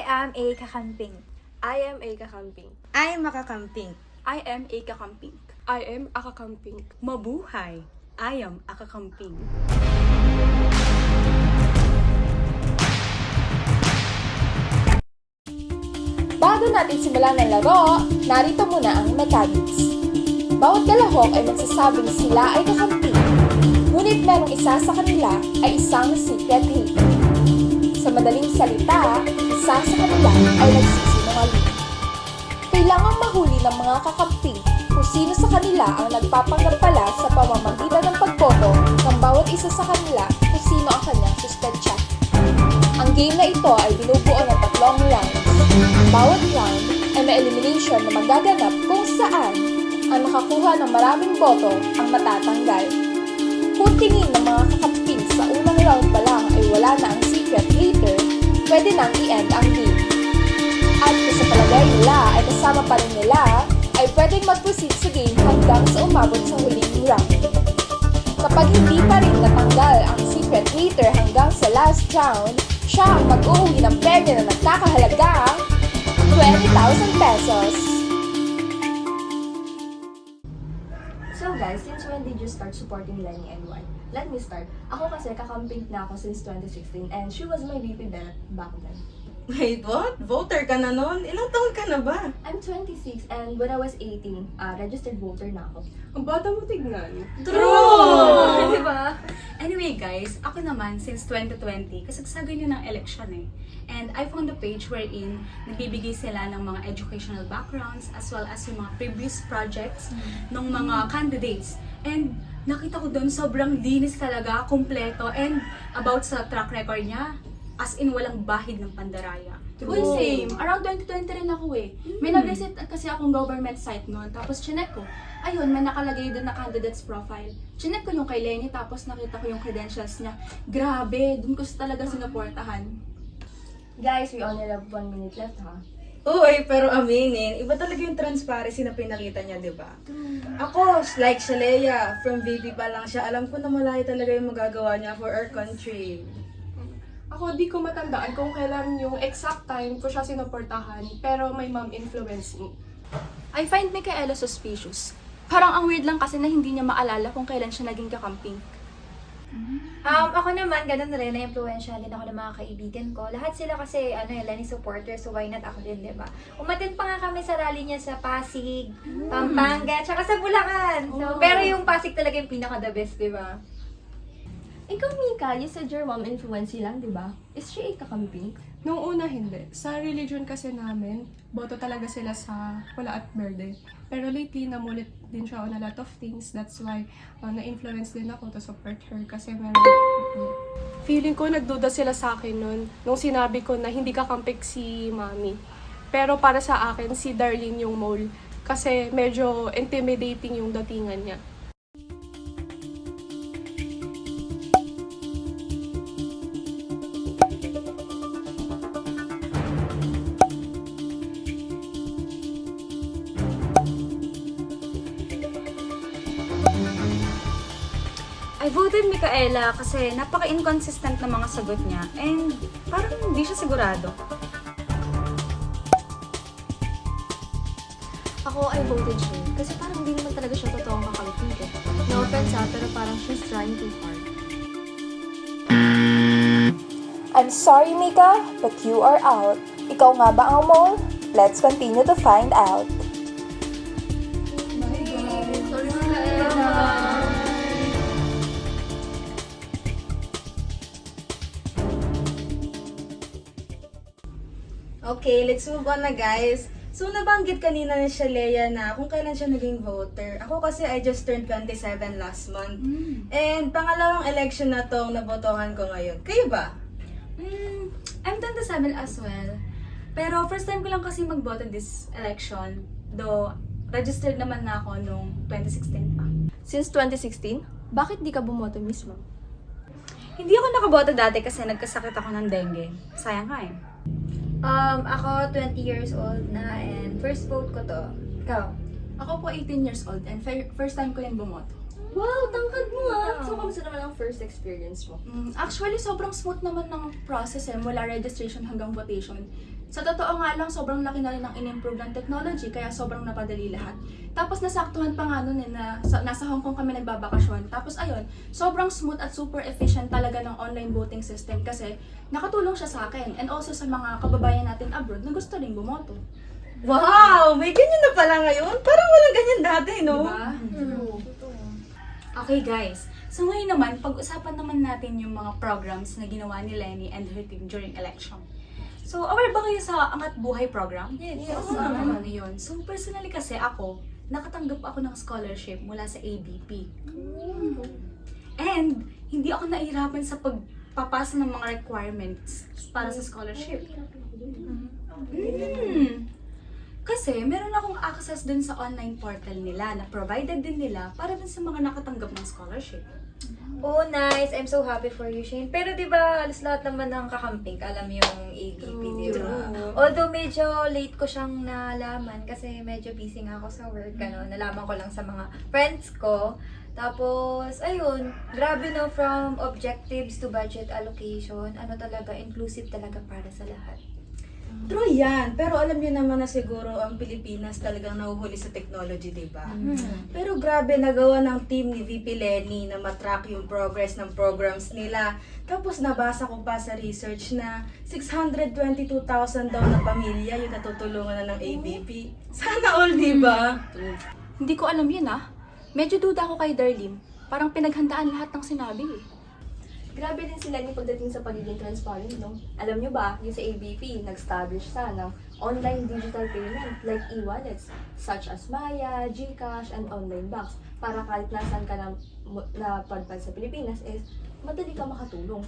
I am a kakamping. I am a kakamping. I am makakamping. I am a kakamping. I am a kakamping. Mabuhay! I am a kakamping. Bago natin simulan ng laro, narito muna ang mechanics. Bawat kalahok ay magsasabing sila ay kakamping, ngunit merong isa sa kanila ay isang secret hater. Sa madaling salita, isa sa kanila ay nagsisinungaling. Kailangang mahuli ng mga kakamping kung sino sa kanila ang nagpapanggap pala sa pamamagitan ng pagboto ng bawat isa sa kanila kung sino ang kanyang suspetsya. Ang game na ito ay binubuo ng 3 rounds. Bawat round ay may elimination na magaganap kung saan ang nakakuha ng maraming boto ang matatanggal. Kung tingin ng mga kakamping sa unang round pa lang ay wala na ang secret hater, pwede nang i-end ang game. At kung sa palagay nila ay kasama pa rin nila, ay pwedeng mag-proceed sa game hanggang sa umabot sa huling round. Kapag hindi pa rin natanggal ang secret hater hanggang sa last round, siya ang mag-uuwi ng premyo na nagkakahalagang 20,000 pesos. So guys, since when did you start supporting Lenny and why? Let me start. Ako kasi kakamping na ako since 2016 and she was my VP back then. Wait, what? Voter ka na nun? Ilang taon ka na ba? I'm 26 and when I was 18, registered voter na ako. Ang bata mo tignan. True! Diba? Anyway guys, ako naman since 2020, kasagsagan yun ng election eh. And I found a page wherein nagbibigay sila ng mga educational backgrounds as well as yung mga previous projects ng mga candidates. And nakita ko doon sobrang linis talaga, kompleto, and about sa track record niya, as in walang bahid ng pandaraya. Uy, same. Around 2020 rin ako eh. May na-visit kasi akong government site noon. Tapos chinek ko. Ayun, may nakalagay doon na candidate's profile. Chinek ko yung kay Lenny tapos nakita ko yung credentials niya. Grabe, doon ko talaga sinuportahan. Guys, we only have 1 minute left ha. Uy, pero aminin, iba talaga yung transparency na pinakita niya, di ba? Ako, like Shalea, from VP pa lang siya, alam ko na malayo talaga yung magagawa niya for our country. Ako, di ko matandaan kung kailan yung exact time ko siya sinuportahan. Pero may mom influence me. I find Micaela suspicious. Parang ang weird lang kasi na hindi niya maalala kung kailan siya naging kakamping. Ako naman, ganun rin, na-influensya din ako ng mga kaibigan ko. Lahat sila kasi, Lenny supporter, so why not ako din, di ba? Umattend pa nga kami sa rally niya sa Pasig, Pampanga, tsaka sa Bulacan. So, pero yung Pasig talaga yung pinaka-the best, di ba? Ikaw, Mika, you said your mom influence lang, di ba? Is she a kakamping? Nung una, hindi. Sa religion kasi namin, boto talaga sila sa pula at berde. Pero lately, namulit din siya on a lot of things. That's why, na-influence din ako to support her. Kasi meron... Feeling ko, nagduda sila sa akin nun. Nung sinabi ko na hindi kakampik si mami. Pero para sa akin, si Darlene yung mole. Kasi medyo intimidating yung datingan niya. I voted Micaela kasi napaka-inconsistent ng mga sagot niya and parang hindi siya sigurado. Ako, I voted siya kasi parang hindi naman talaga siya totoong kakamping eh. No offense pero parang she's trying too hard. I'm sorry, Mika, but you are out. Ikaw nga ba ang mole? Let's continue to find out. Okay, let's move on na guys. So, nabanggit kanina ni Shalea na kung kailan siya naging voter. Ako kasi I just turned 27 last month. And pangalawang election na tong nabotohan ko ngayon. Kayo ba? I'm 27 as well. Pero first time ko lang kasi mag-vote in this election. Though, registered naman na ako noong 2016 pa. Since 2016, bakit di ka bumoto mismo? Hindi ako nakaboto dati kasi nagkasakit ako ng dengue. Sayang nga eh. Ako 20 years old na and first vote ko to. Ikaw? Ako po 18 years old and first time ko rin bumoto. Wow, tangkad mo ah! So, kamusta naman ang first experience mo? Actually, sobrang smooth naman ng process mula registration hanggang votation. Sa totoo nga lang, sobrang laki na rin ng in-improve ng technology, kaya sobrang napadali lahat. Tapos nasaktuhan pa nga nun na nasa Hong Kong kami nagbabakasyon. Tapos ayun, sobrang smooth at super efficient talaga ng online voting system kasi nakatulong siya sa akin and also sa mga kababayan natin abroad na gusto rin bumoto. Wow! May ganyan na pala ngayon? Parang walang ganyan dati, no? Diba? Okay guys, so ngayon naman, pag-usapan naman natin yung mga programs na ginawa ni Lenny and her team during election. So, aware ba kayo sa Angat Buhay program? Yes. Ano yun? So, personally kasi ako, nakatanggap ako ng scholarship mula sa ABP. And, hindi ako nahihirapan sa pagpapasa ng mga requirements para sa scholarship. Kasi, meron akong access dun sa online portal nila na provided din nila para dun sa mga nakatanggap ng scholarship. Oh, nice. I'm so happy for you, Shane. Pero di ba, halos lahat naman ng kakamping, alam yung ABP, di ba? Although medyo late ko siyang nalaman kasi medyo busy nga ako sa work, ano, nalaman ko lang sa mga friends ko. Tapos, ayun, grabe no, from objectives to budget allocation, ano talaga, inclusive talaga para sa lahat. True yan. Pero alam niyo naman na siguro ang Pilipinas talagang nahuhuli sa technology, di ba? Pero grabe, nagawa ng team ni VP Lenny na matrack yung progress ng programs nila. Tapos nabasa ko pa sa research na 622,000 daw na pamilya yung natutulungan na ng ABP. Sana all, di ba? Hindi ko alam yun Medyo duda ako kay Darlene. Parang pinaghandaan lahat ng sinabi Grabe din sila yung pagdating sa pagiging transparent, no? Alam nyo ba, yung sa ABP, nag-establish sa ng online digital payment like e-wallets such as Maya, GCash, and online banks para kahit nasan ka na padpad sa Pilipinas is madali ka makatulong.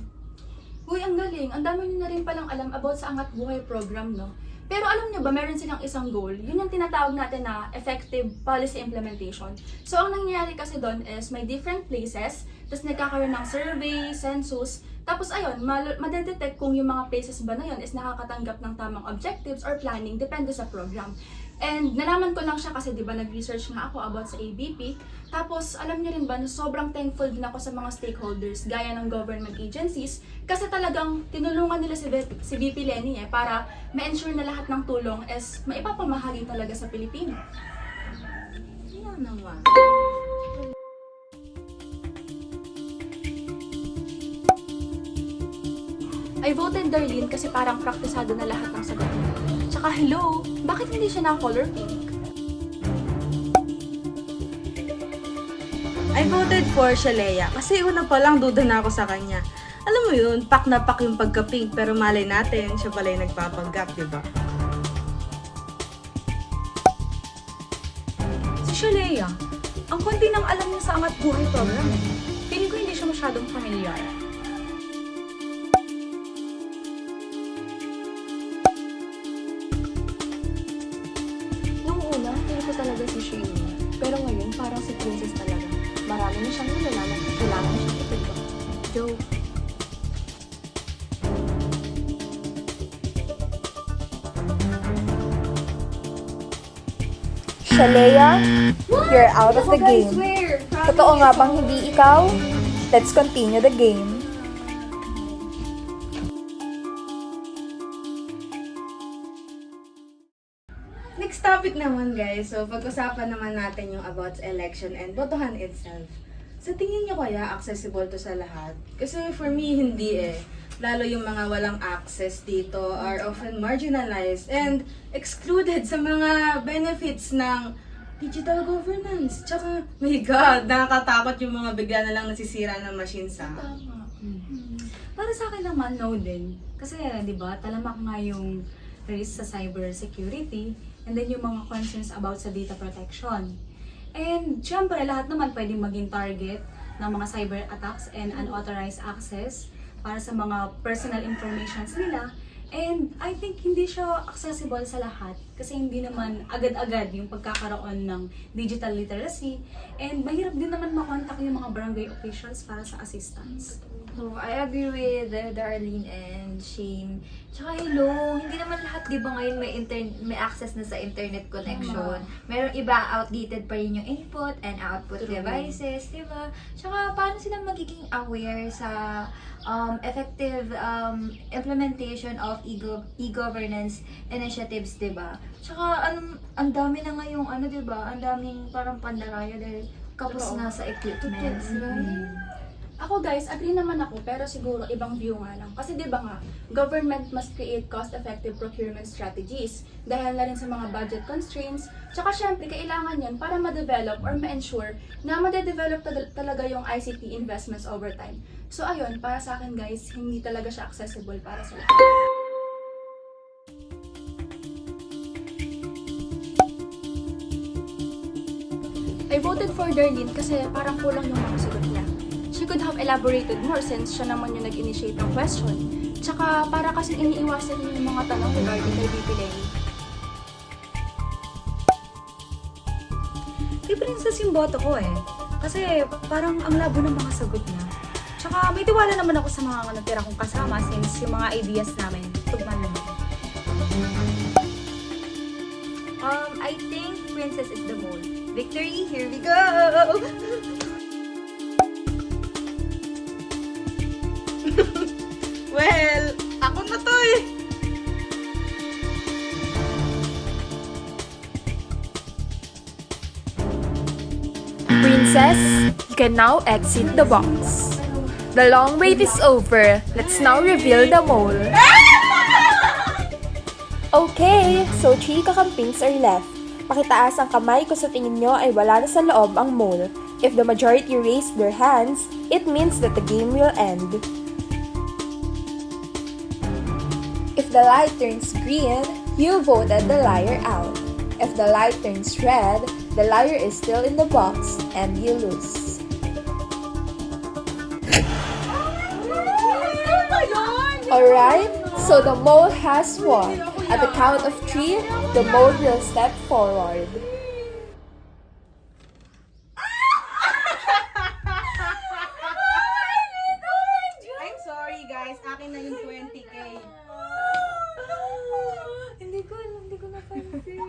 Uy, ang galing. Ang dami nyo na rin palang alam about sa Angat Buhay program, no? Pero alam nyo ba, meron silang isang goal. Yun yung tinatawag natin na effective policy implementation. So, ang nangyayari kasi doon is may different places, tapos nagkakaroon ng survey, census, tapos ayun, madedetect kung yung mga places ba na yun is nakakatanggap ng tamang objectives or planning, depende sa program. And nalaman ko lang siya kasi di ba nag-research nga ako about sa ABP. Tapos alam niyo rin ba na sobrang thankful din ako sa mga stakeholders gaya ng government agencies kasi talagang tinulungan nila si VP Lenny para ma-ensure na lahat ng tulong is maipapamahagi talaga sa Pilipino. Yan naman. I voted Darlene kasi parang praktisado na lahat ng sagot niya. Tsaka hello, bakit hindi siya na-color pink? I voted for Shalea kasi una pa lang duda na ako sa kanya. Alam mo yun, pak na pak yung pagka-pink pero malay natin, siya pala yung nagpapanggap, di ba? Si Shalea, ang konti nang alam niya sa Angat Buhay program. Feeling ko hindi siya masyadong familiar. Nung una, feel ko talaga si Shane. Pero ngayon, parang si Princess talaga. Marami na siyang nilalaman at kailangan na siyang ipagpag. Joke. Shalea, you're out of the game. Totoo nga bang hindi ikaw? Let's continue the game. Next topic naman guys, so pag-usapan naman natin yung about election and botohan itself. Sa tingin niyo kaya accessible to sa lahat? Kasi for me, hindi Lalo yung mga walang access dito are often marginalized and excluded sa mga benefits ng digital governance. Tsaka, my God, nakakatakot yung mga bigla na lang nasisira ng machine sa Para sa akin naman, no din. Kasi, di ba, talamak nga yung risk sa cyber security and then yung mga concerns about sa data protection. And, syempre, lahat naman pwedeng maging target ng mga cyber attacks and unauthorized access para sa mga personal informations nila. And I think hindi siya accessible sa lahat kasi hindi naman agad-agad yung pagkakaroon ng digital literacy and mahirap din naman makontak yung mga barangay officials para sa assistance. So, I agree with Darlene and Shane. Tsaka hello, hindi naman lahat di ba ngayon may access na sa internet connection. Merong iba outdated pa rin yung input and output devices, di ba? Tsaka paano sila magiging aware sa effective implementation of e-governance initiatives, di ba? Tsaka ang dami na ngayong di ba? Ang daming parang pandaraya dahil kapos na sa equipments, right? Ako guys, agree naman ako, pero siguro ibang view nga lang. Kasi di ba nga, government must create cost-effective procurement strategies dahil na rin sa mga budget constraints. Tsaka syempre, kailangan yun para ma-develop or ma-ensure na ma-develop talaga yung ICT investments over time. So ayun, para sa akin guys, hindi talaga siya accessible para sa lahat. I voted for Darlene kasi parang kulang yung mga sagot niya. She could have elaborated more since siya naman yung nag-initiate ng question. Tsaka para kasi iniiwasan niyo yung mga tanong regarding kay VP Lenny. Kay Princess yung boto ko eh. Kasi parang ang labo ng mga sagot niya. Tsaka may tiwala naman ako sa mga natira kong kasama since yung mga ideas namin tugman naman. I think Princess is the mole. Victory, here we go! Well, ako na to eh. Princess, you can now exit the box. The long wait is over. Let's now reveal the mole. Okay, so 3 kakampings are left. Pakitaas ang kamay kung sa tingin nyo ay wala na sa loob ang mole. If the majority raise their hands, it means that the game will end. If the light turns green, you voted the liar out. If the light turns red, the liar is still in the box and you lose. Alright, so the mole has won. At the count of 3, the mole will step forward. I'm sorry guys, akin na yung 20k. Hindi ko napansin.